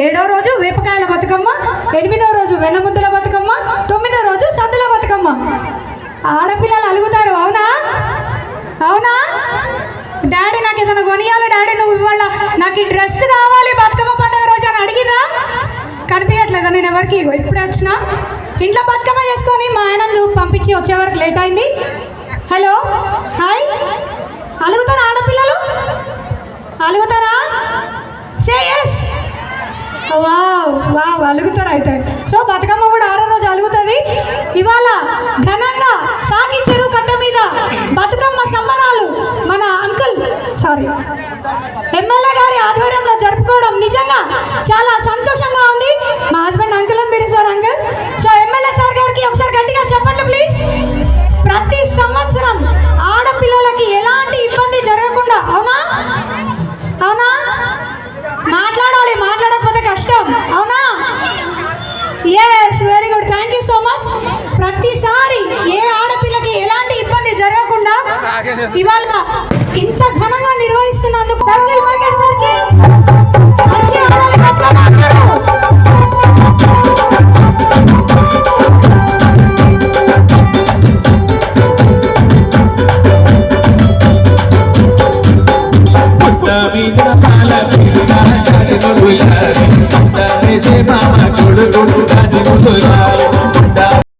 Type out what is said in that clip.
ఏడవ రోజు వేపకాయల బతుకమ్మ, 8వ రోజు వెన్నముద్దల బతుకమ్మ, 9వ రోజు సద్దుల బతుకమ్మ. ఆడపిల్లలు అలుగుతారు, అవునా అవునా? డాడీ నాకు ఏదైనా కొనియాలి, డాడీ నువ్వు ఇవాళ నాకు ఈ డ్రెస్ కావాలి బతుకమ్మ పండుగ రోజు అని అడిగిరా? కనిపించట్లేదా? నేను ఎవరికి ఇప్పుడే వచ్చిన ఇంట్లో బతుకమ్మ చేసుకొని మా ఆయన పంపించి వచ్చే వరకు లేట్ అయింది. హలో హాయ్, అలుగుతారా ఆడపిల్లలు? అలుగుతారా? Say yes. వావ్ వావ్, అలుగుతారు అయితే. సో బతుకమ్మ కూడా 6వ రోజు అలుగుతుంది. ఇవాళ ఘనంగా సాగి చెరువు కట్ట మీద బతుకమ్మ సంబరాలు మన ఎమ్మెల్యే గారి ఆధ్వర్యంలో జరుపుకోవడం నిజంగా చాలా సంతోషంగా ఉంది. మా హస్బెండ్ అంకుల్ అని పిలుస్తారు, అంకుల్. సో ఎమ్మెల్యే సార్ గారికి ఒకసారి గట్టిగా చెప్పండి ప్లీజ్. ప్రతి సంవత్సరం ఆడపిల్లలకి ఎలాంటి ఇబ్బంది జరగకుండా, అవునా అవునా? మాట్లాడాలి, మాట్లాడకపోతే కష్టం, అవునా? Yes, very good, thank you so much. ప్రతిసారి ఏ ఆడపిల్లకి ఎలాంటి ఇబ్బంది జరగకుండా ఇవాళ ఇంత ఘనంగా నిర్వహిస్తున్నందుకు సర్కిల్ మార్కెట్ సర్కిల్ మంచి ఆడాలి.